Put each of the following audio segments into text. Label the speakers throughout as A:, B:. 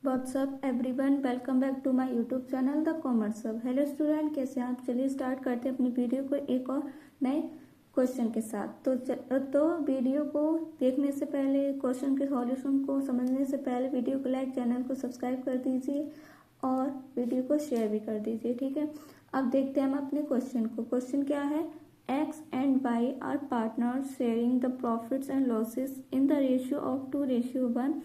A: WhatsApp everyone, welcome back to my YouTube channel the commerce hub. Hello student, कैसे हैं आप? चलिए start करते हैं अपनी वीडियो को एक और नए क्वेश्चन के साथ। तो वीडियो को देखने से पहले, क्वेश्चन के सॉल्यूशन को समझने से पहले वीडियो को लाइक, चैनल को सब्सक्राइब कर दीजिए और वीडियो को शेयर भी कर दीजिए, ठीक है। अब देखते हैं हम अपने क्वेश्चन को। क्वेश्चन क्या है? X and Y are partners sharing the profits and losses in the ratio of 2:1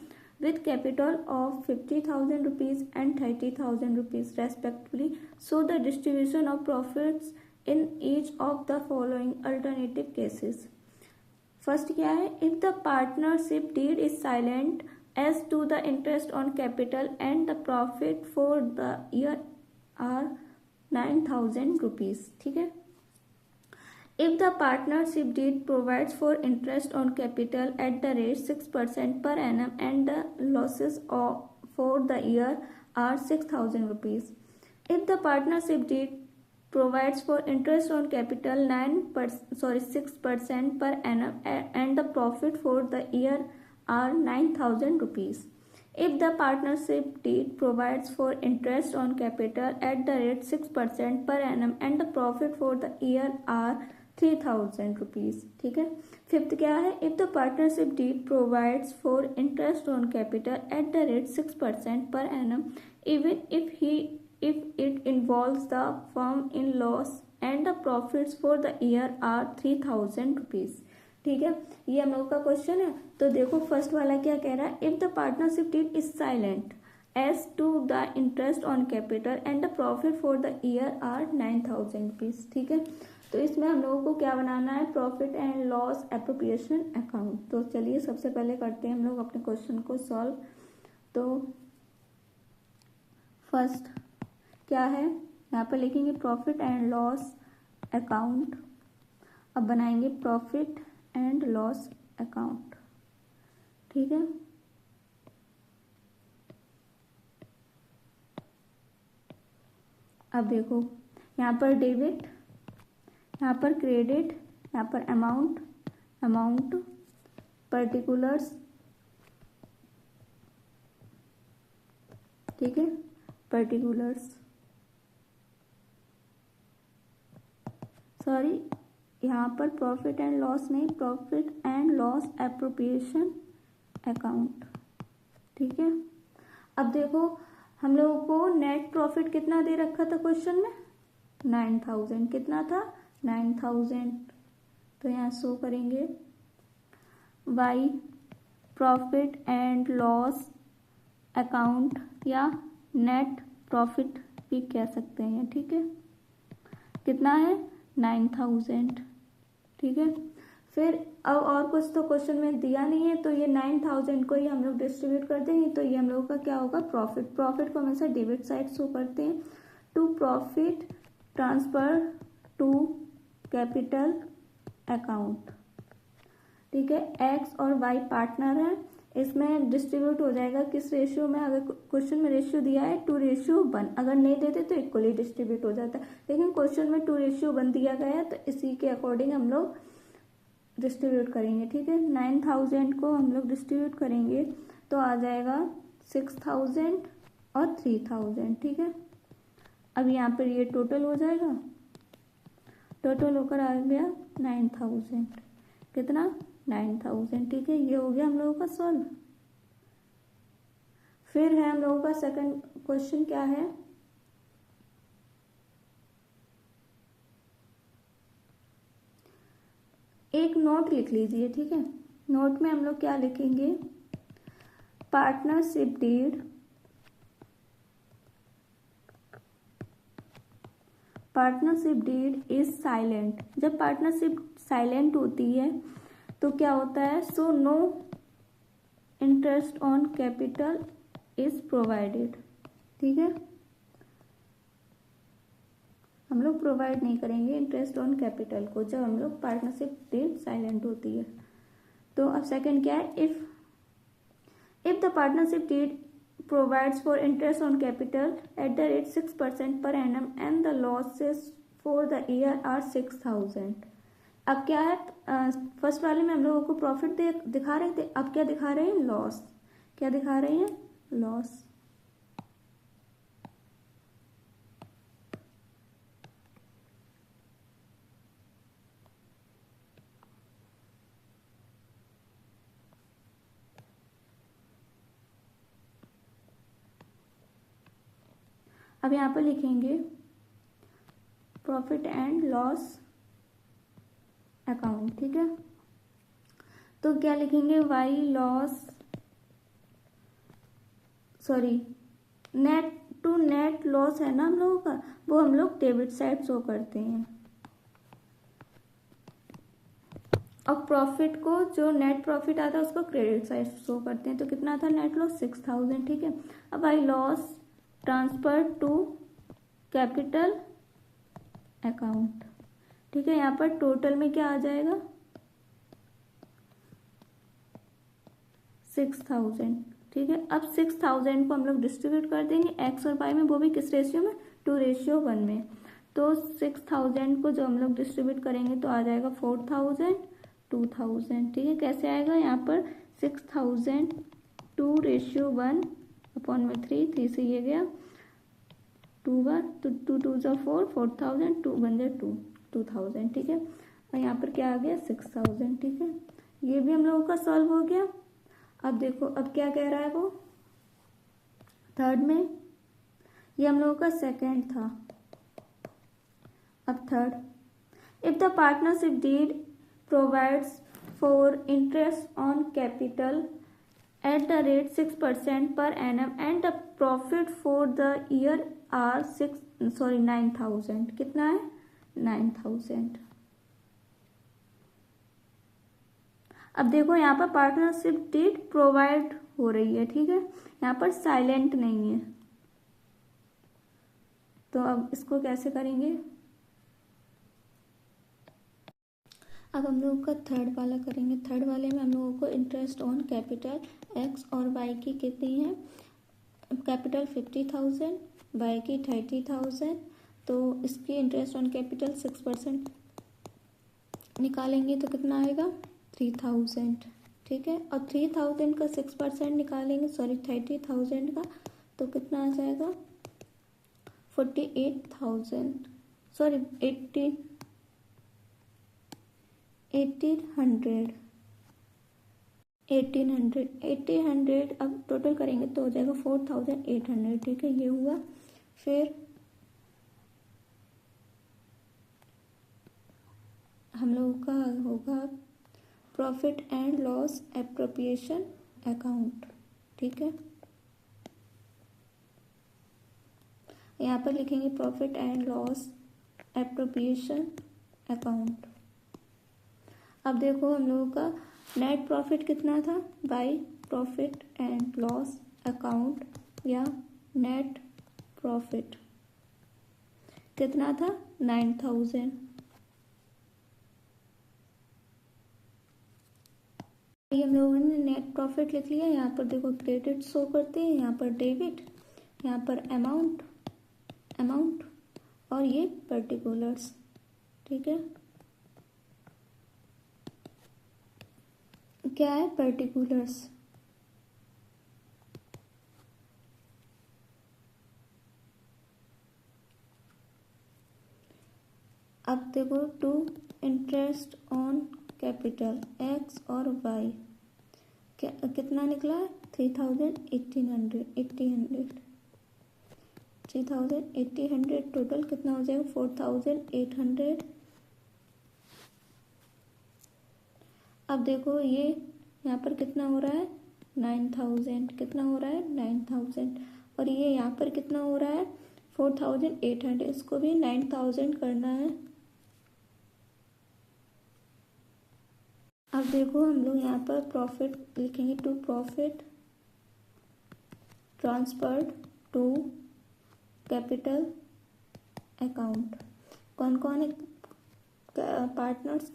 A: with capital of 50,000 rupees and 30,000 rupees respectively. So the distribution of profits in each of the following alternative cases. First क्या है? If the partnership deed is silent as to the interest on capital and the profit for the year are 9,000 rupees, ठीक है। If the partnership deed provides for interest on capital at the rate 6% per annum and the losses for the year are 6,000 rupees. If the partnership deed provides for interest on capital 6% per annum and the profit for the year are 9,000 rupees. If the partnership deed provides for interest on capital at the rate 6% per annum and the profit for the year are 3,000 rupees, ठीक है। Fifth क्या है? If the partnership deed provides for interest on capital at the rate 6% per annum, even if it involves the firm in loss and the profits for the year are 3,000 rupees, ठीक है। ये हम लोग का question है। तो देखो first वाला क्या कह रहा है? If the partnership deed is silent as to the interest on capital and the profit for the year are 9,000 rupees, ठीक है। तो इसमें हम लोगों को क्या बनाना है? Profit and loss appropriation account. तो चलिए सबसे पहले करते हैं हम लोग अपने क्वेश्चन को सॉल्व। तो फर्स्ट क्या है? यहाँ पर लिखेंगे प्रॉफिट एंड लॉस अकाउंट। अब बनाएंगे प्रॉफिट एंड लॉस अकाउंट, ठीक है। अब देखो यहाँ पर डेबिट, यहाँ पर क्रेडिट, यहाँ पर अमाउंट पर्टिकुलर्स, ठीक है, पर्टिकुलर्स, सॉरी यहाँ पर प्रॉफिट एंड लॉस नहीं, profit and loss appropriation account, ठीक है। अब देखो हम लोगों को नेट प्रॉफिट कितना दे रखा था क्वेश्चन में? 9,000। कितना था? 9,000। तो यहाँ शो करेंगे via profit and loss account या नेट प्रॉफिट भी कह सकते हैं, ठीक है। कितना है? 9,000, ठीक है। फिर अब और कुछ तो क्वेश्चन में दिया नहीं है, तो ये 9,000 को ही हम लोग डिस्ट्रीब्यूट कर देंगे। तो ये हम लोगों का क्या होगा? प्रॉफिट। प्रॉफिट को हमेशा डेबिट साइड शो करते हैं। To profit transfer to capital account, ठीक है। एक्स और वाई पार्टनर है, इसमें डिस्ट्रीब्यूट हो जाएगा किस रेशियो में? अगर क्वेश्चन में रेशियो दिया है 2:1, अगर नहीं देते तो इक्वली डिस्ट्रीब्यूट हो जाता है। लेकिन क्वेश्चन में 2:1 दिया गया है, तो इसी के अकॉर्डिंग हम लोग डिस्ट्रीब्यूट करेंगे, ठीक है। 9,000 को हम लोग डिस्ट्रीब्यूट करेंगे तो आ जाएगा 6,000 और 3,000, ठीक है। अब यहाँ पर ये टोटल हो जाएगा, टोटल होकर आ गया 9,000। कितना? 9,000, ठीक है। ये हो गया हम लोगों का सॉल्व। फिर है हम लोगों का सेकंड क्वेश्चन क्या है? एक नोट लिख लीजिए, ठीक है। नोट में हम लोग क्या लिखेंगे? Partnership deed, partnership deed is silent. जब पार्टनरशिप साइलेंट होती है तो क्या होता है? So no interest on capital is provided, ठीक है। हम लोग प्रोवाइड नहीं करेंगे इंटरेस्ट ऑन कैपिटल को जब हम लोग पार्टनरशिप डीड साइलेंट होती है। तो अब सेकंड क्या है? If the partnership deed provides for interest on capital at the rate 6% per annum and the losses for the year are 6,000. अब क्या है? फर्स्ट वाले में हम लोगों को प्रॉफिट दिखा रहे थे, अब क्या दिखा रहे हैं? लॉस। क्या दिखा रहे हैं? लॉस, अब यहाँ पर लिखेंगे प्रॉफिट एंड लॉस अकाउंट, ठीक है। तो क्या लिखेंगे, by loss, sorry net to net loss है ना हम लोगों का, वो हम लोग डेबिट साइड शो करते हैं। और प्रॉफिट को, जो नेट प्रॉफिट आता है उसको क्रेडिट साइड शो करते हैं। तो कितना था नेट लॉस, 6000, ठीक है। अब I loss transfer to capital account, ठीक है। यहाँ पर टोटल में क्या आ जाएगा, 6000, ठीक है। अब 6000 को हम लोग डिस्ट्रीब्यूट कर देंगे एक्स और वाई में, वो भी किस रेशियो में, 2:1 में। तो 6000 को जो हम लोग डिस्ट्रीब्यूट करेंगे तो आ जाएगा 4000, 2000, ठीक है। कैसे आएगा, यहाँ पर 6000 2:1 अपॉन में 3 से ये गया 2 बार, तो 2 2 जा 4, 4000, 2 बन जाए 2000, ठीक है। और यहाँ पर क्या आ गया, 6000, ठीक है। ये भी हम लोगों का सॉल्व हो गया। अब देखो, अब क्या कह रहा है वो, थर्ड में, ये हम लोगों का सेकंड था, अब third, if the partnership deed provides for interest on capital at the rate 6% per annum and the profit for the year are 9,000, कितना है, 9,000। अब देखो यहाँ पर पार्टनरशिप डीड प्रोवाइड हो रही है, ठीक है, यहाँ पर साइलेंट नहीं है। तो अब इसको कैसे करेंगे, अब हम लोगों का थर्ड वाला करेंगे। थर्ड वाले में हम लोगों को इंटरेस्ट ऑन कैपिटल एक्स और वाई की कितनी है, कैपिटल 50,000, वाई की 30,000, तो इसकी इंटरेस्ट ऑन कैपिटल 6% निकालेंगे तो कितना आएगा, 3000, ठीक है। और 3000 का 6% निकालेंगे, सॉरी 30,000 का, तो कितना आ जाएगा, 48,000, सॉरी 1800 अब टोटल करेंगे तो हो जाएगा 4800, ठीक है, ये हुआ। फिर हम लोगों का होगा profit and loss appropriation account, ठीक है। यहाँ पर लिखेंगे profit and loss appropriation account. अब देखो हम लोगों का नेट प्रॉफिट कितना था, by profit and loss account या नेट प्रॉफिट कितना था, 9,000। ये हम लोगों ने नेट प्रॉफिट लिख लिया। यहाँ पर देखो क्रेडिट शो करते हैं, यहाँ पर डेबिट, यहाँ पर अमाउंट और ये पर्टिकुलर्स, ठीक है। क्या है, पर्टिकुलर्स। अब देखो to interest on capital X और वाई कितना निकला है, 3,800 टोटल कितना हो जाएगा, 4,800। अब देखो ये यहाँ पर कितना हो रहा है, 9,000, कितना हो रहा है, 9,000, और ये यहाँ पर कितना हो रहा है, 4,800, इसको भी 9,000 करना है। अब देखो हम लोग यहाँ पर प्रॉफिट लिखेंगे, to profit transferred to capital account. कौन कौन है पार्टनर्स,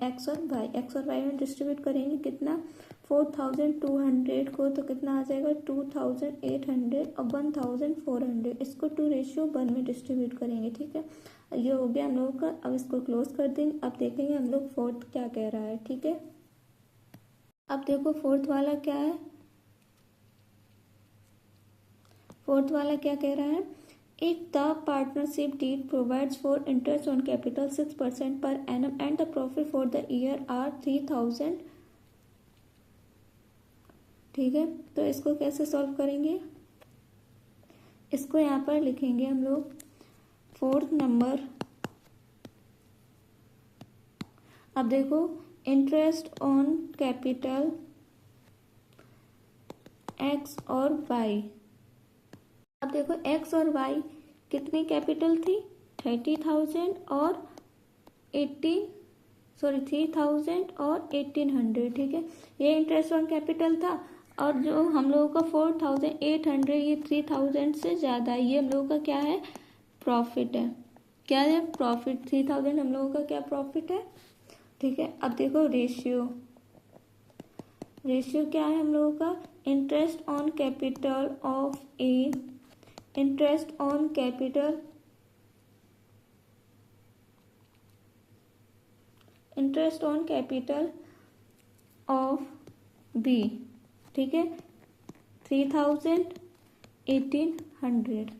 A: एक्स और वाई में डिस्ट्रीब्यूट करेंगे कितना, 4,200 को, तो कितना आ जाएगा, 2,800 और 1,400, इसको 2:1 में डिस्ट्रीब्यूट करेंगे, ठीक है। ये हो गया हम लोगों का। अब इसको क्लोज कर देंगे। अब देखेंगे हम लोग फोर्थ क्या कह रहा है, ठीक है। अब देखो फोर्थ वाला क्या है, फोर्थ वाला क्या कह रहा है, if the partnership deed provides for interest on capital 6% per annum and the profit for the year are 3,000, ठीक है। तो इसको कैसे सॉल्व करेंगे, इसको यहाँ पर लिखेंगे हम लोग 4th नंबर। अब देखो इंटरेस्ट ऑन कैपिटल एक्स और वाई। अब देखो एक्स और वाई कितनी कैपिटल थी, 30,000 और 3,000 और 1,800। ठीक है, ये इंटरेस्ट ऑन कैपिटल था। और जो हम लोगों का 4,800 ये 3,000 से ज़्यादा है, ये हम लोगों का क्या है, प्रॉफिट है। क्या है, प्रॉफिट। 3,000 हम लोगों का क्या प्रॉफिट है। ठीक है, अब देखो रेशियो क्या है हम लोगों का, interest on capital of A, interest on capital of B. ठीक है, 3,000, 1,800,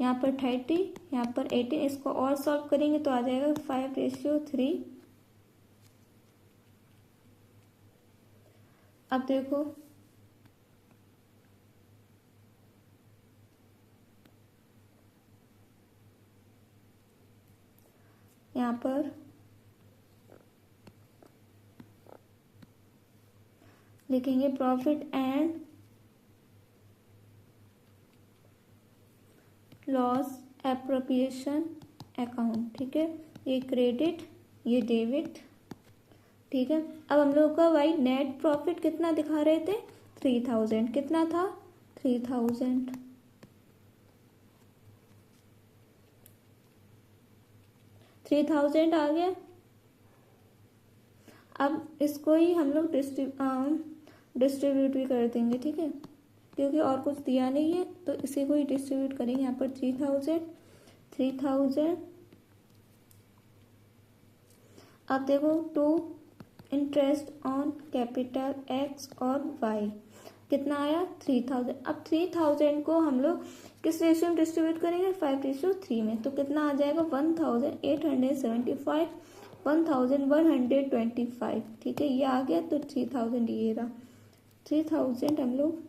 A: यहाँ पर 30, यहाँ पर 18। इसको और सॉल्व करेंगे तो आ जाएगा 5:3। अब देखो यहाँ पर लिखेंगे profit and loss appropriation account. ठीक है, ये क्रेडिट, ये डेबिट। ठीक है, अब हम लोग का भाई नेट प्रॉफिट कितना दिखा रहे थे, 3,000। कितना था, 3,000। आ गया। अब इसको ही हम लोग डिस्ट्रीब्यूट भी कर देंगे। ठीक है, क्योंकि और कुछ दिया नहीं है तो इसी को ही डिस्ट्रीब्यूट करेंगे। यहाँ पर 3,000। अब देखो 2 इंटरेस्ट ऑन कैपिटल एक्स और वाई कितना आया, 3,000। अब 3,000 को हम लोग किस रेशियो में डिस्ट्रीब्यूट करेंगे, 5:3 में। तो कितना आ जाएगा, 1,875, 1,125। ठीक है, ये आ गया। तो 3,000 ये रहा, 3,000 हम लोग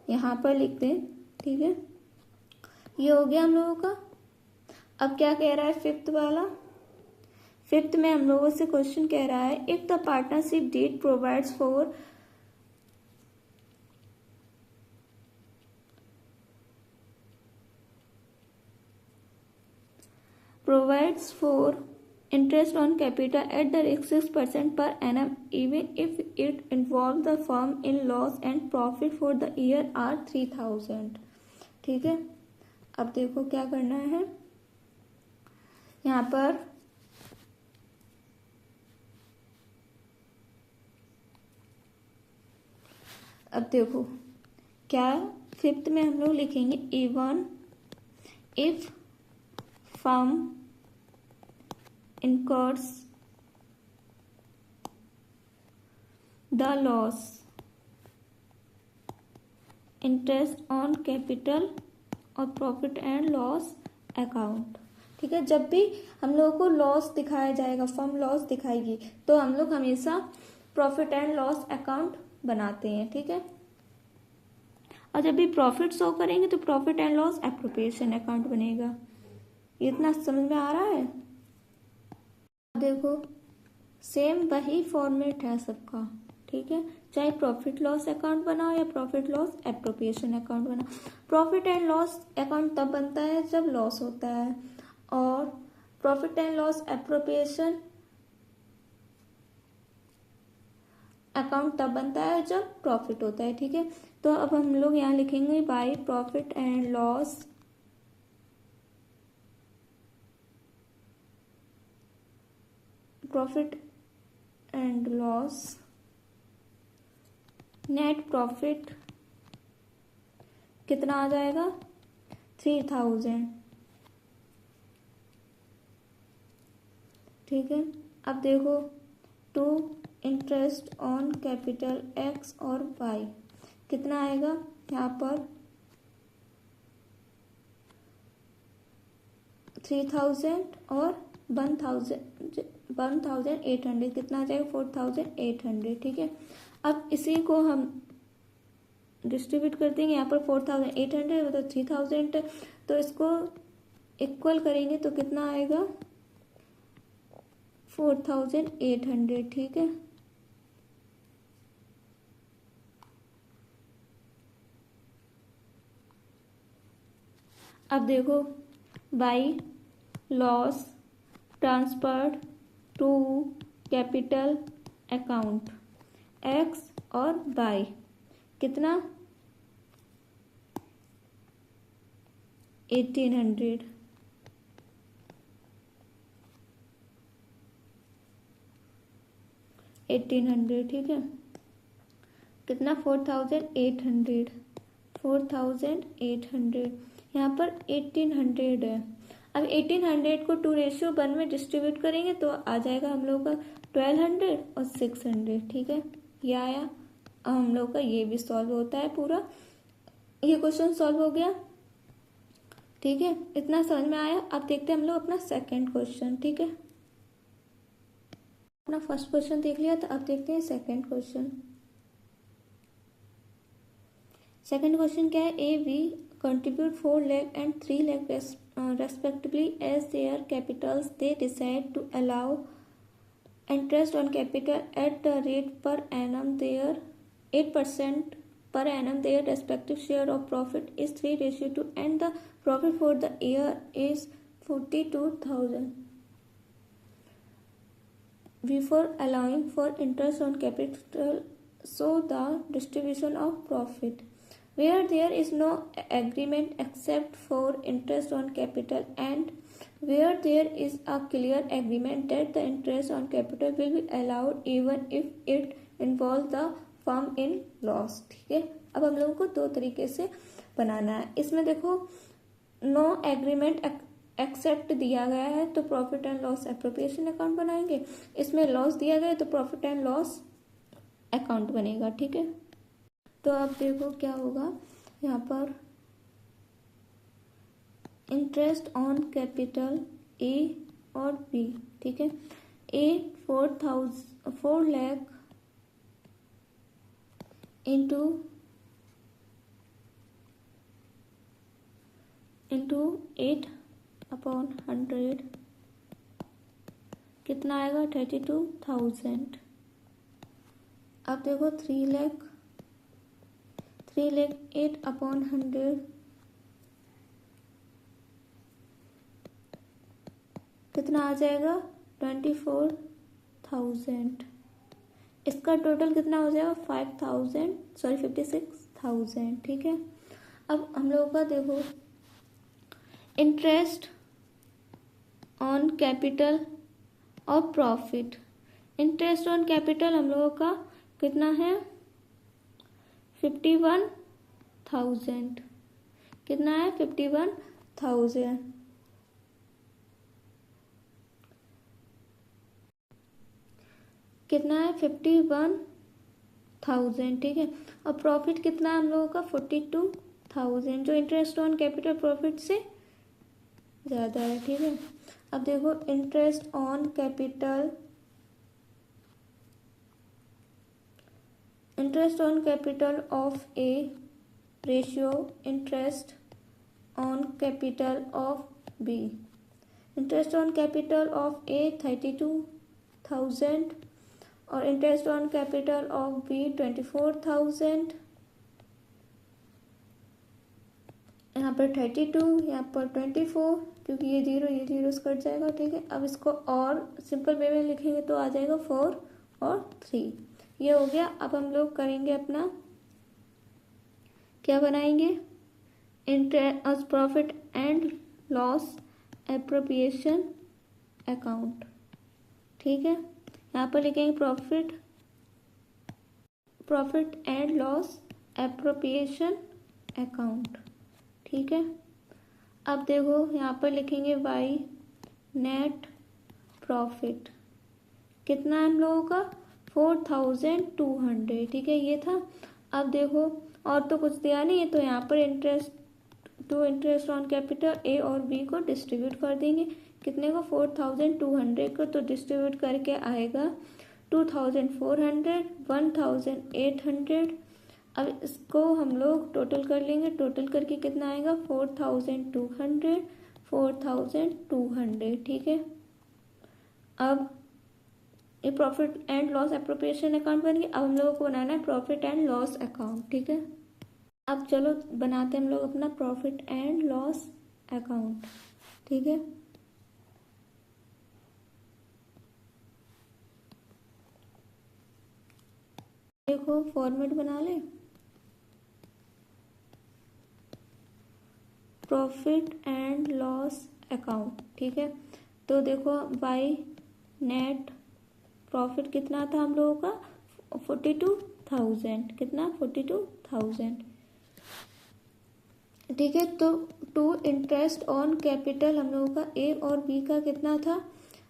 A: यहाँ पर लिखते हैं। ठीक है, ये हो गया हम लोगों का। अब क्या कह रहा है फिफ्थ वाला, फिफ्थ में हम लोगों से क्वेश्चन कह रहा है, if the partnership deed provides for interest on capital at the rate 6% per annum even if it involves the firm in loss and profit for the year are 3,000। ठीक है, अब देखो क्या करना है यहाँ पर। अब देखो क्या, फिफ्थ में हम लोग लिखेंगे even if firm incurs the loss interest on capital और प्रॉफिट एंड लॉस अकाउंट। ठीक है, जब भी हम लोगों को लॉस दिखाया जाएगा, फर्म लॉस दिखाएगी, तो हम लोग हमेशा प्रॉफिट एंड लॉस अकाउंट बनाते हैं। ठीक है, और जब भी प्रॉफिट शो करेंगे तो profit and loss appropriation account बनेगा। इतना समझ में आ रहा है। देखो सेम वही फॉर्मेट है सबका। ठीक है, चाहे प्रॉफिट लॉस अकाउंट बनाओ या प्रॉफिट लॉस एप्रोप्रिएशन अकाउंट बनाओ। प्रॉफिट एंड लॉस अकाउंट तब बनता है जब लॉस होता है, और profit and loss appropriation account तब बनता है जब प्रॉफिट होता है। ठीक है, तो अब हम लोग यहाँ लिखेंगे by profit and loss net profit कितना आ जाएगा, 3,000। ठीक है, अब देखो 2 इंटरेस्ट ऑन कैपिटल एक्स और वाई कितना आएगा, यहाँ पर 3,000 और 1,800 कितना आ जाएगा, 4,800। ठीक है, अब इसी को हम डिस्ट्रीब्यूट कर देंगे। यहाँ पर 4800 मतलब 3000, तो इसको इक्वल करेंगे तो कितना आएगा 4800, ठीक है। अब देखो by loss transferred to capital account X और बाई कितना 1800, ठीक है। कितना 4800 यहाँ पर 1800 है। अब 1800 को 2:1 में डिस्ट्रीब्यूट करेंगे तो आ जाएगा हम लोग का 1200 और 600, ठीक है। ये आया। अब हम लोग का ये भी सॉल्व होता है पूरा, ये क्वेश्चन सॉल्व हो गया, ठीक है। इतना समझ में आया। अब देखते हैं हम लोग अपना सेकंड क्वेश्चन, ठीक है। अपना फर्स्ट क्वेश्चन देख लिया, तो अब देखते हैं सेकंड क्वेश्चन। सेकंड क्वेश्चन क्या है, A B contribute 4 lakh and 3 lakh respectively as their capitals. They decide to allow interest on capital at the rate per annum their 8% per annum. Their respective share of profit is 3:2 and the profit for the year is 42,000. Before allowing for interest on capital, so the distribution of profit. Where there is no agreement except for interest on capital and where there is a clear agreement that the interest on capital will be allowed even if it involves the firm in loss, ठीक है। अब हम लोगों को दो तरीके से बनाना है। इसमें देखो नो एग्रीमेंट एक्सेप्ट दिया गया है तो profit and loss appropriation account बनाएंगे। इसमें लॉस दिया गया है तो प्रॉफिट एंड लॉस अकाउंट बनेगा, ठीक है। तो अब देखो क्या होगा यहाँ पर, इंटरेस्ट ऑन कैपिटल ए और बी, ठीक है। ए 4 लाख इंटू 8/100 कितना आएगा 32,000। अब देखो 3 लाख 8/100 कितना आ जाएगा 24,000। इसका टोटल कितना हो जाएगा 56,000, ठीक है। अब हम लोगों का देखो इंटरेस्ट ऑन कैपिटल और प्रॉफिट। इंटरेस्ट ऑन कैपिटल हम लोगों का कितना है 51,000, कितना है 51,000। कितना है 51,000, ठीक है। और प्रॉफिट कितना है हम लोगों का 42,000, जो इंटरेस्ट ऑन कैपिटल प्रॉफिट से ज़्यादा है, ठीक है। अब देखो interest on capital of a ratio interest on capital of b. Interest on capital of a 32,000 और interest on capital of b 24,000। यहाँ पर 32, यहाँ पर 24, क्योंकि ये जीरो कट जाएगा, ठीक है। अब इसको और सिंपल वे में लिखेंगे तो आ जाएगा 4 और 3, ये हो गया। अब हम लोग करेंगे अपना क्या बनाएंगे, interest profit and loss appropriation account, ठीक है। यहाँ पर लिखेंगे profit and loss appropriation account, ठीक है। अब देखो यहाँ पर लिखेंगे बाई नेट प्रॉफिट, कितना हम लोगों का 4,200, ठीक है, ये था। अब देखो और तो कुछ दिया नहीं है, तो यहाँ पर इंटरेस्ट ऑन कैपिटल ए और बी को डिस्ट्रीब्यूट कर देंगे। कितने को 4,200 को तो डिस्ट्रीब्यूट करके आएगा 2,400, 1,800। अब इसको हम लोग टोटल कर लेंगे, टोटल करके कितना आएगा 4200, 4200, ठीक है। अब ये profit and loss appropriation account बन गया। अब हम लोगों को बनाना है प्रॉफिट एंड लॉस अकाउंट, ठीक है। अब चलो बनाते हैं हम लोग अपना प्रॉफिट एंड लॉस अकाउंट, ठीक है। देखो फॉर्मेट बना ले, प्रॉफिट एंड लॉस अकाउंट, ठीक है। तो देखो बाई नेट प्रॉफिट कितना था हम लोगों का 42,000, कितना 42,000, ठीक है। तो टू इंटरेस्ट ऑन कैपिटल हम लोगों का ए और बी का कितना था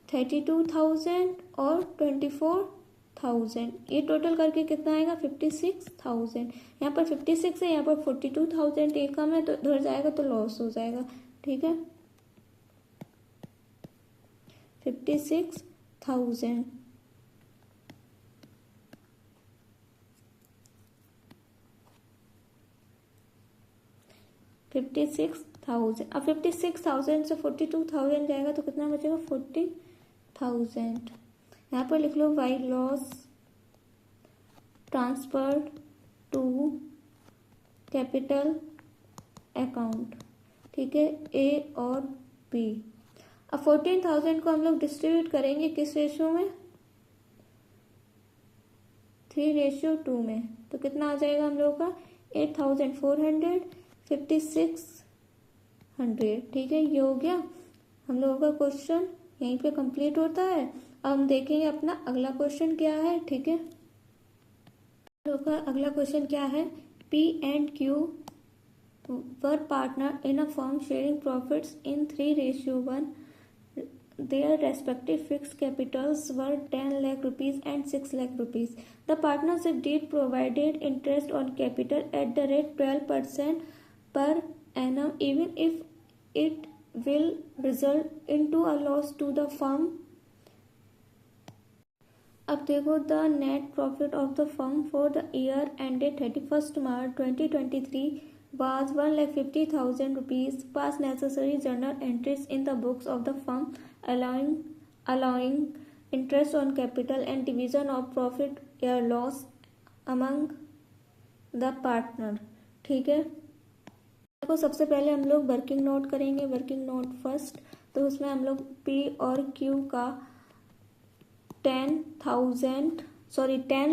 A: 32,000 और 24,000, ये टोटल करके कितना आएगा 56,000। यहाँ पर 56 है, यहाँ पर 42,000 एक कम है तो इधर जाएगा तो लॉस हो जाएगा, ठीक है। 56,000 56,000। अब 56,000 से 42,000 जाएगा तो कितना बचेगा 40,000। यहाँ पर लिख लो by loss transfer to capital account, ठीक है, ए और बी। अब 14,000 को हम लोग डिस्ट्रीब्यूट करेंगे किस रेशियो में 3:2 में, तो कितना आ जाएगा हम लोग का 8,400, 5600, ठीक है। ये हो गया हम लोगों का क्वेश्चन, यहीं पे कंप्लीट होता है। अब हम देखेंगे अपना अगला क्वेश्चन क्या है, ठीक है। हम लोग का अगला क्वेश्चन क्या है, P and Q were partner in a firm sharing profits in 3:1, their respective fixed capitals were 10 lakh rupees and 6 lakh rupees. The partnership deed provided interest on capital at the rate 12% per annum even if it will result into a loss to the firm. अब देखो the net profit of the firm for the year ended 31st March 2023 was 1,50,000 rupees. Pass necessary journal entries in the books of the firm allowing interest on capital and division of profit or loss among the partner, ठीक है। देखो सबसे पहले हम लोग working note करेंगे, working node first. तो उसमें हम लोग पी और क्यू का 10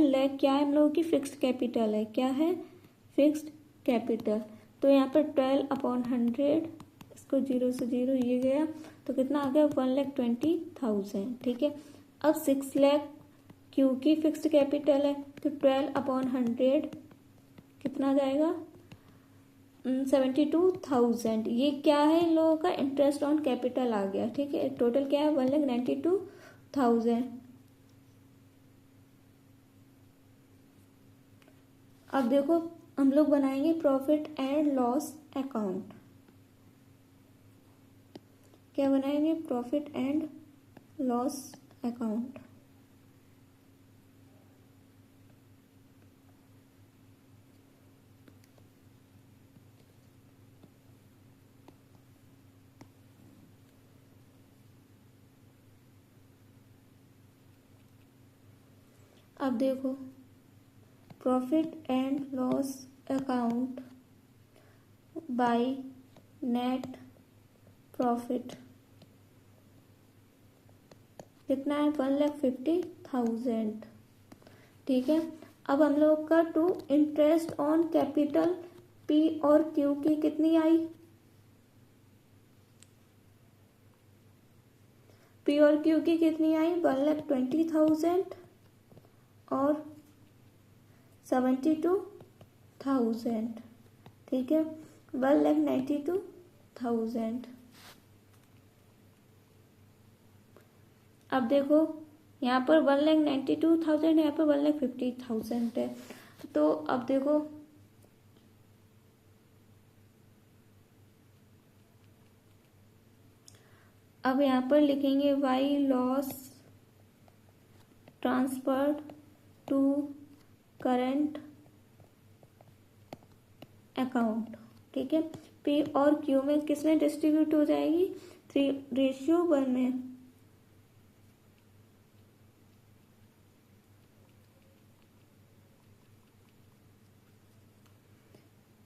A: लाख क्या है हम लोगों की फिक्स्ड कैपिटल है, क्या है फिक्स्ड कैपिटल। तो यहाँ पर 12/100, इसको 0 से 0 ये गया तो कितना आ गया 1,20,000, ठीक है। अब 6 लाख क्यू की फिक्स्ड कैपिटल है तो 12/100 कितना जाएगा 72,000। ये क्या है इन लोगों का इंटरेस्ट ऑन कैपिटल आ गया, ठीक है। टोटल क्या है 1,92,000। अब देखो हम लोग बनाएंगे प्रॉफिट एंड लॉस अकाउंट। क्या बनाएंगे प्रॉफिट एंड लॉस अकाउंट। अब देखो profit and loss account by net profit कितना है 1,50,000, ठीक है। अब हम लोग का to interest on capital P और क्यू की कितनी आई, पी और क्यू की कितनी आई 1,20,000 और 72,000, ठीक है, 1,92,000। अब देखो यहाँ पर 1,92,000, यहाँ पर 1,50,000 है। तो अब देखो अब यहाँ पर लिखेंगे by loss transferred to current account. ठीक है, पी और क्यू में किस में डिस्ट्रीब्यूट हो जाएगी, 3:1 में।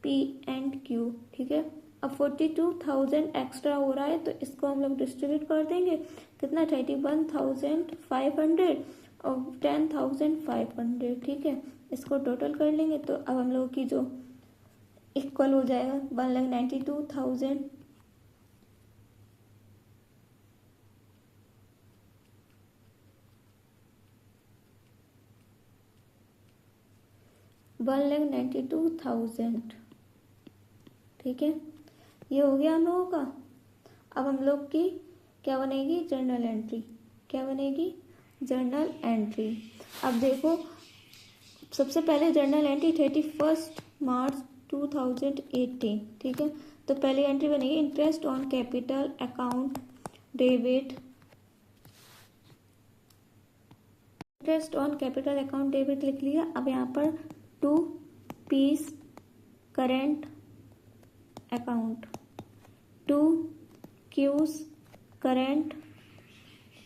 A: P and Q. ठीक है, अब 42,000 एक्स्ट्रा हो रहा है तो इसको हम लोग डिस्ट्रीब्यूट कर देंगे। कितना, 31,500 और 10,500। ठीक है, इसको टोटल कर लेंगे तो अब हम लोग की जो इक्वल हो जाएगा 1,92,000। 1,92,000। ठीक है, ये हो गया हम लोगों का। अब हम लोग की क्या बनेगी, जर्नल एंट्री। क्या बनेगी, जर्नल एंट्री। अब देखो, सबसे पहले जर्नल एंट्री 31 मार्च 2018। ठीक है, तो पहली एंट्री बनेगी interest on capital account debit. Interest on capital account debit लिख लिया। अब यहाँ पर 2 P's current account, 2 Q's current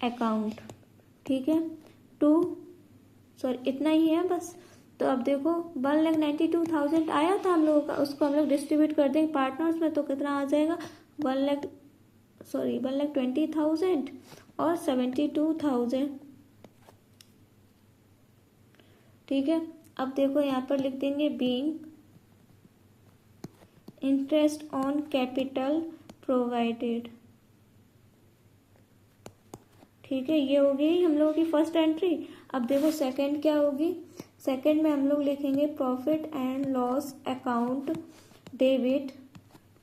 A: account. ठीक है, 2 सॉरी इतना ही है बस। तो अब देखो 1,92,000 आया था हम लोगों का, उसको हम लोग डिस्ट्रीब्यूट कर देंगे पार्टनर्स में तो कितना आ जाएगा, 1,20,000 और 72,000। ठीक है, अब देखो यहाँ पर लिख देंगे being interest on capital provided. ठीक है, ये हो गई हम लोगों की फर्स्ट एंट्री। अब देखो सेकंड क्या होगी, सेकंड में हम लोग लिखेंगे profit and loss account debit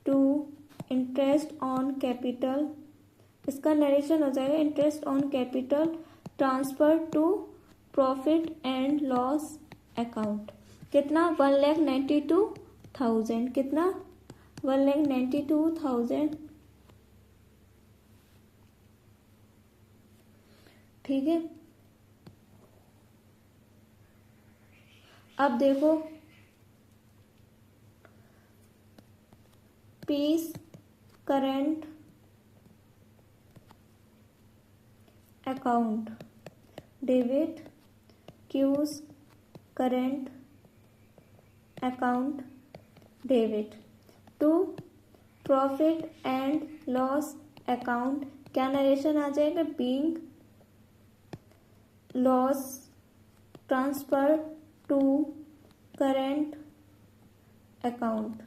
A: to interest on capital. इसका नरेशन हो जाएगा interest on capital transfer to profit and loss account. कितना, 1,92,000। कितना, 1,92,000। ठीक है, अब देखो P's current account debit Q's current account debit to profit and loss account. क्या नरेशन आ जाएगा, being loss transfer to current account.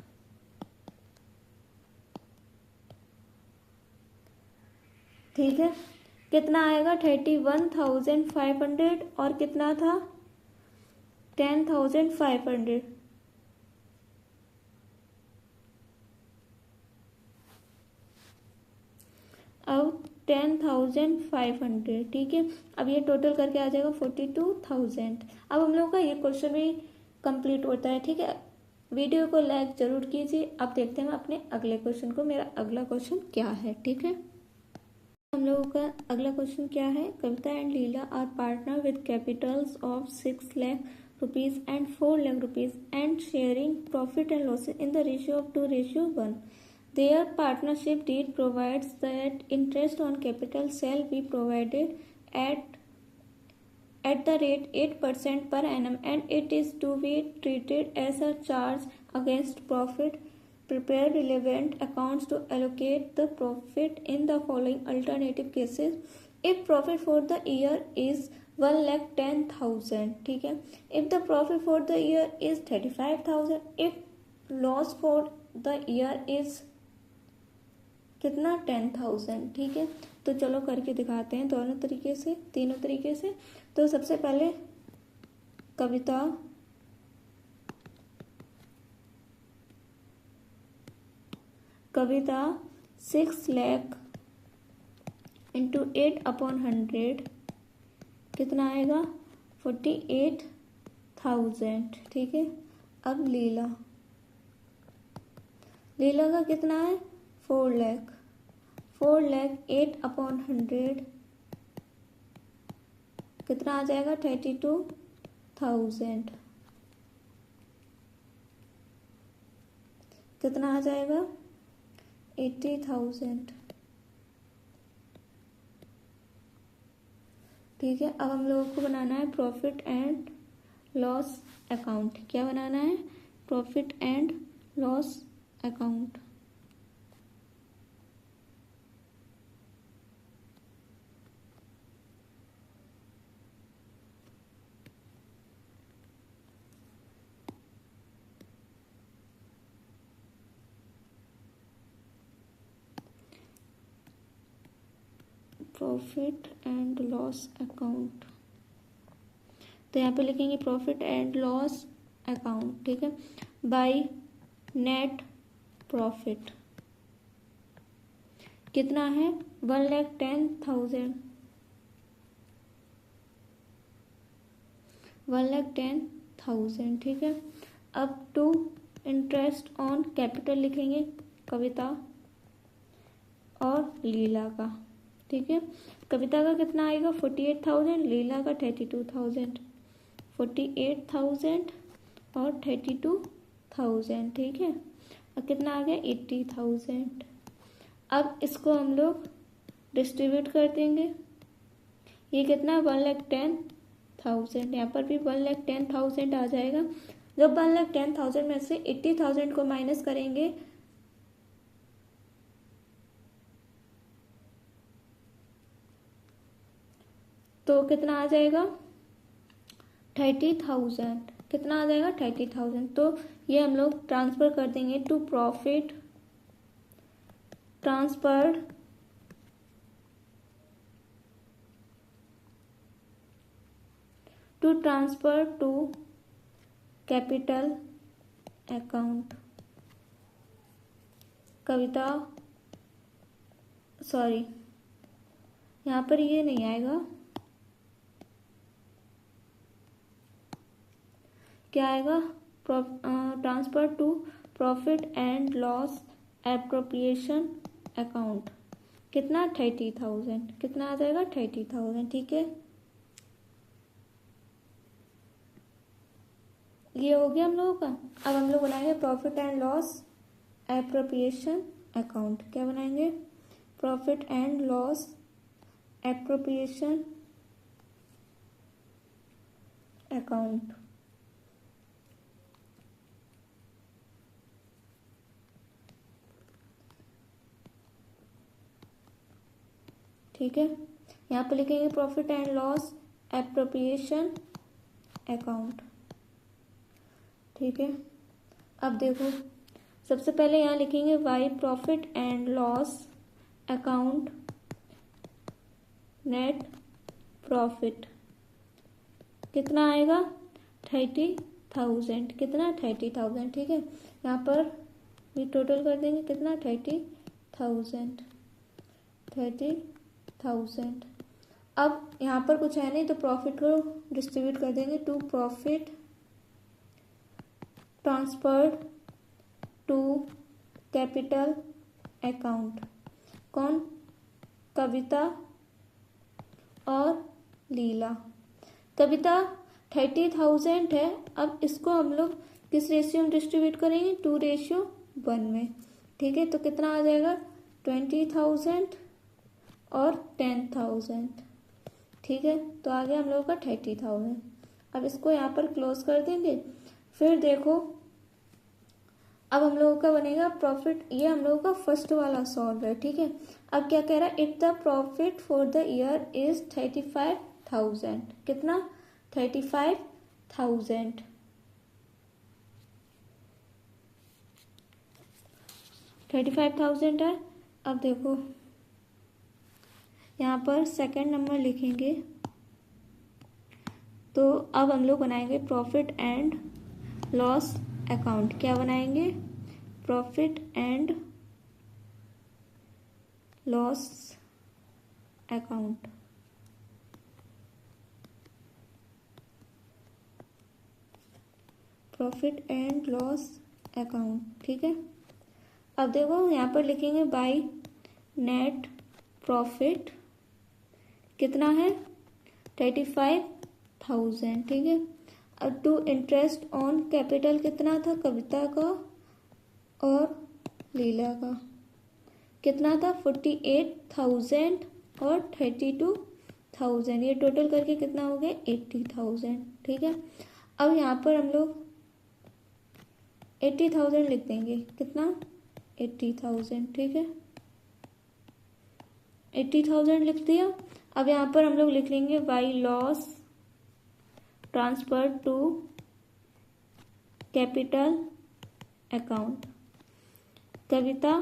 A: ठीक है, कितना आएगा, 31,500 और कितना था, 10,500। अब 10,500। ठीक है, अब ये टोटल करके आ जाएगा 42,000। अब हम लोग का ये क्वेश्चन भी कंप्लीट होता है। ठीक है, वीडियो को लाइक जरूर कीजिए। अब देखते हैं अपने अगले क्वेश्चन को, मेरा अगला क्वेश्चन क्या है। ठीक है, हम लोगों का अगला क्वेश्चन क्या है, Kavita and Leela are partner with capitals of 6 lakh rupees and 4 lakh rupees and sharing profit and losses in the ratio of 2:1. Their partnership deed provides that interest on capital shall be provided at the rate 8% per annum and it is to be treated as a charge against profit. Prepare relevant accounts to allocate the profit in the following alternative cases. If profit for the year is 1,10,000, ठीक है, if the profit for the year is 35,000, if loss for the year is कितना, 10,000। ठीक है, तो चलो करके दिखाते हैं दोनों तरीके से, तीनों तरीके से। तो सबसे पहले कविता 6 लाख इंटू 8/100 कितना आएगा, 48,000। ठीक है, अब लीला का कितना है, 4 लाख 8/100 कितना आ जाएगा, 32,000। कितना आ जाएगा 80,000। ठीक है, अब हम लोगों को बनाना है प्रॉफिट एंड लॉस अकाउंट। क्या बनाना है? Profit and loss account. Profit and loss account, तो यहाँ पे लिखेंगे प्रॉफिट एंड लॉस अकाउंट। ठीक है, बाय नेट प्रॉफिट कितना है 1,10,000, 1,10,000। ठीक है, अब टू इंटरेस्ट ऑन कैपिटल लिखेंगे कविता और लीला का। ठीक है, कविता का कितना आएगा 48,000, लीला का 32,000, 48,000 और 32,000। ठीक है, अब कितना आ गया 80,000। अब इसको हम लोग डिस्ट्रीब्यूट कर देंगे। ये कितना 1,10,000, यहाँ पर भी 1,10,000 आ जाएगा। जब 1,10,000 में से 80,000 को माइनस करेंगे तो कितना आ जाएगा 30,000। कितना आ जाएगा 30,000। तो ये हम लोग ट्रांसफर कर देंगे to profit transferred to transfer to capital account. Kavita sorry, यहाँ पर ये नहीं आएगा, क्या आएगा transfer to profit and loss appropriation account. कितना 30,000, कितना आ जाएगा 30,000। ठीक है, ये हो गया हम लोगों का। अब हम लोग बनाएंगे profit and loss appropriation account. क्या बनाएंगे? Profit and loss appropriation account. ठीक है, यहाँ पे लिखेंगे profit and loss appropriation account. ठीक है, अब देखो सबसे पहले यहाँ लिखेंगे by profit and loss account net profit. कितना आएगा 30,000। कितना 30,000। ठीक है, यहाँ पर भी टोटल कर देंगे कितना 30,000। अब यहाँ पर कुछ है नहीं तो प्रॉफिट को डिस्ट्रीब्यूट कर देंगे to profit transferred to capital account. कौन? कविता और लीला। कविता 30,000 है, अब इसको हम लोग किस रेशियो में डिस्ट्रीब्यूट करेंगे 2:1 में। ठीक है, तो कितना आ जाएगा 20,000 और 10,000। ठीक है, तो आ गया हम लोगों का 30,000। अब इसको यहाँ पर क्लोज कर देंगे। फिर देखो अब हम लोगों का बनेगा प्रॉफिट, ये हम लोगों का फर्स्ट वाला सॉल्व है। ठीक है, अब क्या कह रहा है if the profit for the year is 35,000। कितना 35,000। है। अब देखो यहाँ पर सेकंड नंबर लिखेंगे तो अब हम लोग बनाएंगे प्रॉफिट एंड लॉस अकाउंट। क्या बनाएंगे? Profit and loss account. Profit and loss account. ठीक है, अब देखो यहाँ पर लिखेंगे बाय नेट प्रॉफिट। कितना है 35,000। ठीक है, अब टू इंटरेस्ट ऑन कैपिटल कितना था कविता का और लीला का कितना था 48,000 और 32,000, ये टोटल करके कितना हो गया 80,000। ठीक है, अब यहाँ पर हम लोग 80,000 लिख देंगे, कितना 80,000। ठीक है, 80,000 लिख दिया। अब यहाँ पर हम लोग लिख लेंगे by loss transfer to capital account, Kavita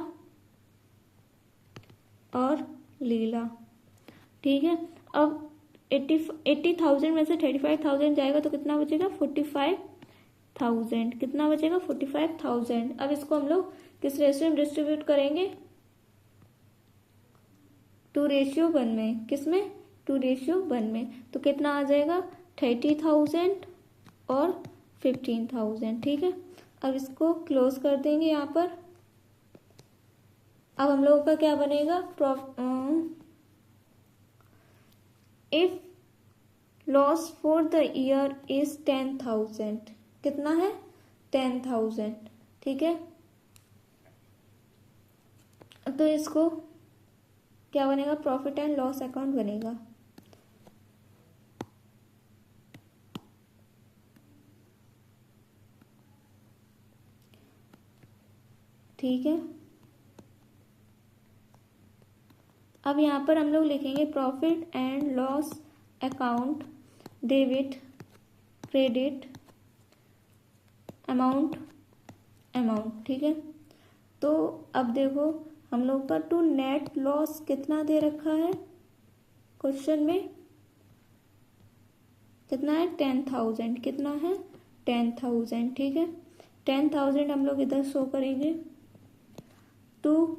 A: और लीला। ठीक है, अब 80,000 में से 35,000 जाएगा तो कितना बचेगा 45,000। कितना बचेगा 45,000। अब इसको हम लोग किस रेशियो में डिस्ट्रीब्यूट करेंगे 2:1 में। किसमें 2:1 में। तो कितना आ जाएगा 30,000 और 15,000। ठीक है, अब इसको क्लोज कर देंगे यहाँ पर। अब हम लोगों का क्या बनेगा if loss for the year is 10,000, कितना है 10,000। ठीक है, तो इसको क्या बनेगा प्रॉफिट एंड लॉस अकाउंट बनेगा। ठीक है, अब यहाँ पर हम लोग लिखेंगे profit and loss account, debit credit amount amount. ठीक है, तो अब देखो हम लोग का टू नेट लॉस कितना दे रखा है क्वेश्चन में, कितना है 10,000। कितना है 10,000। ठीक है, 10,000 हम लोग इधर शो करेंगे। टू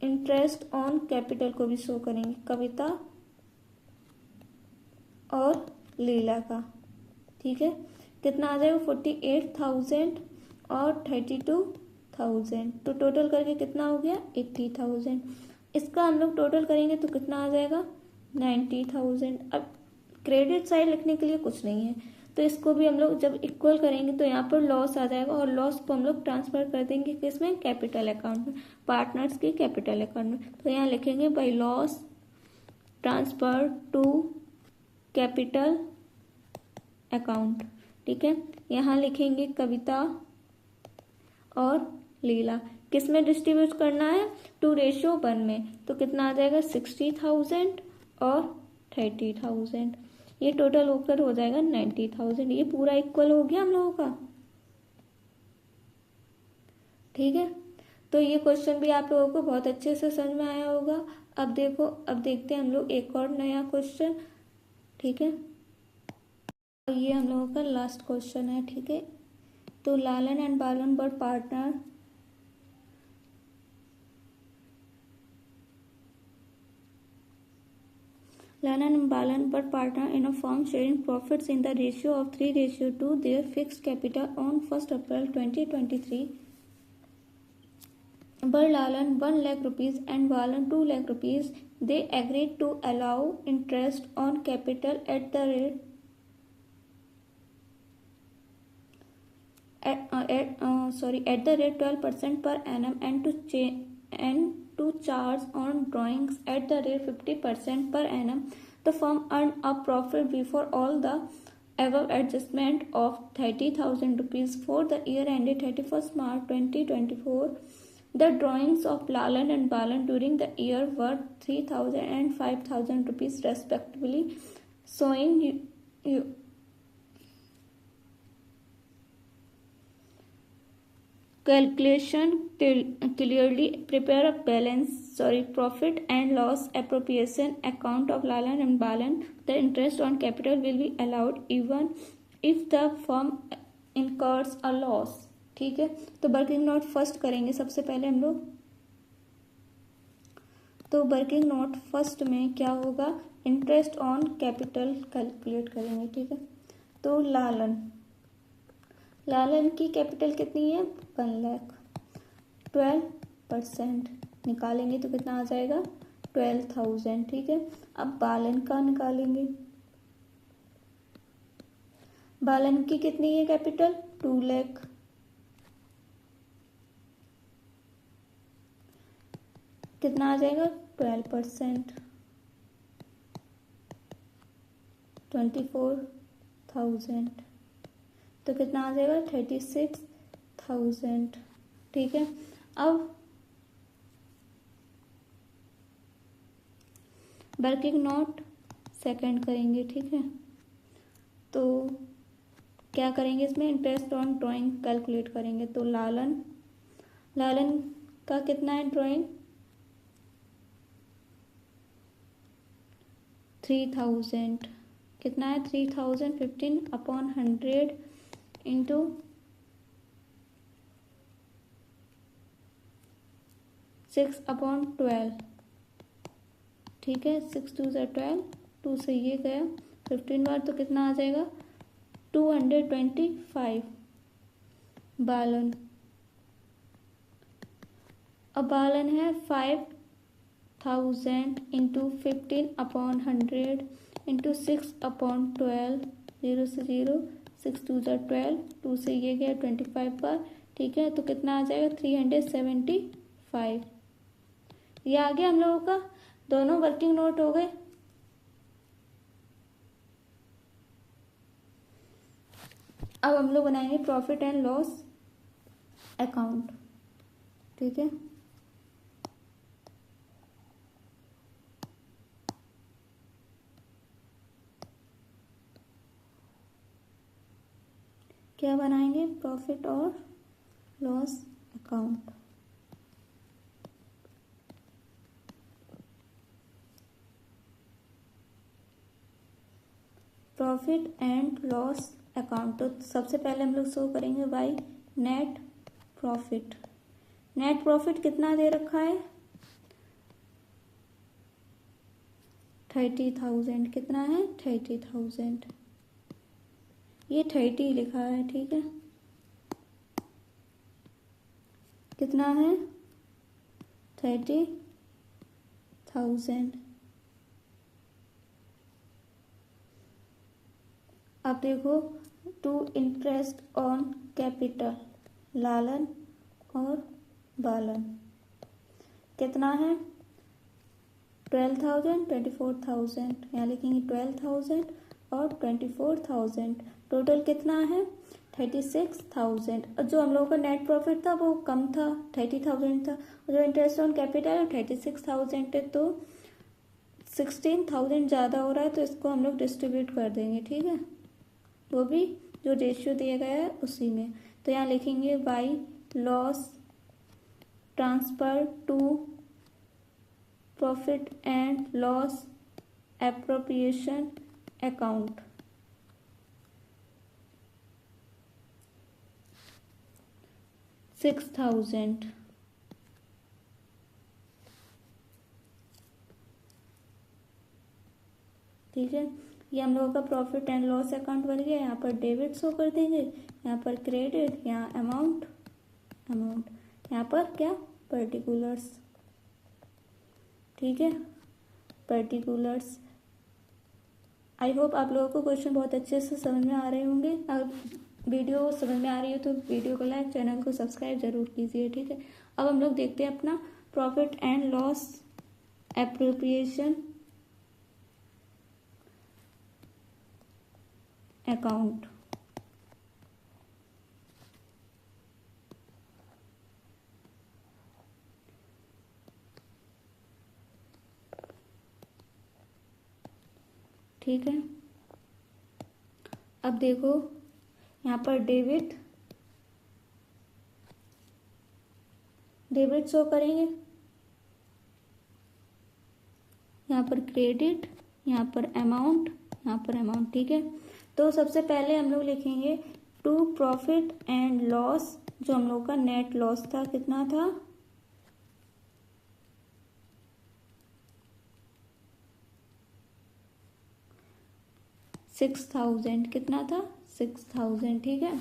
A: इंटरेस्ट ऑन कैपिटल को भी शो करेंगे, कविता और लीला का। ठीक है, कितना आ जाएगा 48,000 और 32,000, तो टोटल करके कितना हो गया 80,000। इसका हम लोग टोटल करेंगे तो कितना आ जाएगा 90,000। अब क्रेडिट साइड लिखने के लिए कुछ नहीं है, तो इसको भी हम लोग जब इक्वल करेंगे तो यहाँ पर लॉस आ जाएगा और लॉस को हम लोग ट्रांसफर कर देंगे किसमें कैपिटल अकाउंट में, पार्टनर्स के कैपिटल अकाउंट में। तो यहाँ लिखेंगे by loss transfer to capital account. ठीक है, यहाँ लिखेंगे कविता और लीला, किसमें डिस्ट्रीब्यूट करना है 2:1 में। तो कितना आ जाएगा 60,000 और 30,000, ये टोटल होकर हो जाएगा 90,000। ये पूरा इक्वल हो गया हम लोगों का। ठीक है, तो ये क्वेश्चन भी आप लोगों को बहुत अच्छे से समझ में आया होगा। अब देखो, अब देखते हैं हम लोग एक और नया क्वेश्चन। ठीक है, ये हम लोगों का लास्ट क्वेश्चन है। ठीक है, तो लालन and Balan were partner, Lalan and Balan were partners in a firm sharing profits in the ratio of 3:2 their fixed capital on 1st April 2023. But Lalan 1 lakh rupees and Balan 2 lakh rupees. They agreed to allow interest on capital at the rate at the rate 12% per annum and to charge on drawings at the rate 50% per annum. The firm earned a profit before all the above adjustment of 30,000 rupees for the year ended 31st March 2024. The drawings of Lalan and Balan during the year were 3,000 and 5,000 rupees respectively, showing calculation clearly prepare a profit and loss appropriation account of Lalan and Balan. The interest on capital will be allowed even if the firm incurs a loss. ठीक है, तो working node first करेंगे सबसे पहले हम लोग। तो working node first में क्या होगा इंटरेस्ट ऑन कैपिटल कैलकुलेट करेंगे। ठीक है, तो लालन की कैपिटल कितनी है 1 लाख, 12% निकालेंगे तो कितना आ जाएगा 12,000। ठीक है, अब बालन का निकालेंगे। बालन की कितनी है कैपिटल 2 लाख, कितना आ जाएगा 12%, 24,000, तो कितना आ जाएगा 36,000। ठीक है, अब वर्किंग नोट सेकंड करेंगे। ठीक है, तो क्या करेंगे इसमें, इंटरेस्ट ऑन ड्राइंग कैलकुलेट करेंगे। तो लालन का कितना है ड्राइंग 3,000, कितना है 3,000, 15/100 इंटू 6/12। ठीक है, 6 2 12, 2 से ये गया 15 बार, तो कितना आ जाएगा 225 बालन। अब बालन है 5,000 इंटू 15/100 इंटू 6/12, 0 से 0, 6 2 12, 2 से ये गया 25 बार। ठीक है, तो कितना आ जाएगा 375। ये आ गया हम लोगों का, दोनों वर्किंग नोट हो गए। अब हम लोग बनाएंगे प्रॉफिट एंड लॉस अकाउंट। ठीक है, क्या बनाएंगे, प्रॉफिट और loss account. Profit and loss account, तो सबसे पहले हम लोग शो करेंगे bye net profit. Net profit कितना दे रखा है 30,000, कितना है 30,000, ये 30 लिखा है। ठीक है, कितना है 30,000। अब देखो, टू इंटरेस्ट ऑन कैपिटल लालन और बालन, कितना है 12,000, 24,000, यहाँ लिखेंगे 12,000 और 24,000, टोटल कितना है 36,000। और जो हम लोगों का नेट प्रॉफिट था वो कम था, 30,000 था, और जो इंटरेस्ट ऑन कैपिटल 36,000 है, तो 16,000 ज़्यादा हो रहा है, तो इसको हम लोग डिस्ट्रीब्यूट कर देंगे। ठीक है, वो भी जो रेशियो दिया गया है उसी में। तो यहाँ लिखेंगे by loss transfer to profit and loss appropriation account. $6,000। ठीक है, ये हम लोगों का प्रॉफिट एंड लॉस अकाउंट बन गया। यहाँ पर डेबिट शो कर देंगे, यहाँ पर क्रेडिट, यहाँ अमाउंट, यहाँ पर क्या पर्टिकुलर्स। ठीक है, पर्टिकुलर्स। आई होप आप लोगों को क्वेश्चन बहुत अच्छे से समझ में आ रहे होंगे। अगर वीडियो समझ में आ रही हो तो वीडियो को लाइक, चैनल को सब्सक्राइब जरूर कीजिए। ठीक है, अब हम लोग देखते हैं अपना profit and loss appropriation account. ठीक है, अब देखो यहाँ पर डेबिट शो करेंगे, यहाँ पर क्रेडिट, यहाँ पर अमाउंट, यहाँ पर अमाउंट। ठीक है, तो सबसे पहले हम लोग लिखेंगे टू प्रॉफिट एंड लॉस, जो हम लोग का नेट लॉस था कितना था 6,000, कितना था 6,000। ठीक है,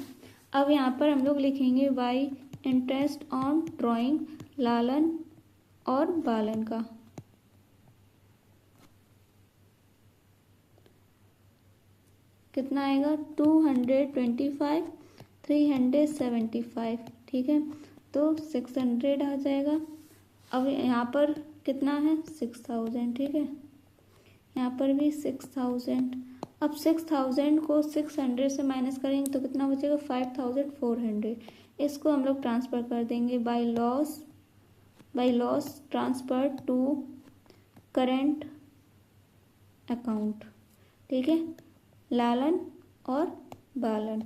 A: अब यहाँ पर हम लोग लिखेंगे बाय इंटरेस्ट ऑन ड्राइंग लालन और बालन का। कितना आएगा 225, 375। ठीक है, तो 600 आ जाएगा। अब यहाँ पर कितना है 6000, ठीक है, यहाँ पर भी 6000। अब 6000 को 600 से माइनस करेंगे तो कितना बचेगा 5400। इसको हम लोग ट्रांसफ़र कर देंगे by loss transfer to current account, ठीक है। लालन और बालन,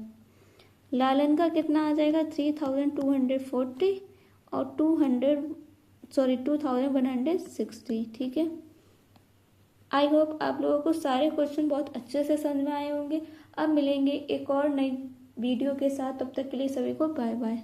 A: लालन का कितना आ जाएगा 3240 और 2160, ठीक है। आई होप आप लोगों को सारे क्वेश्चन बहुत अच्छे से समझ में आए होंगे। अब मिलेंगे एक और नई वीडियो के साथ, तब तक के लिए सभी को बाय बाय।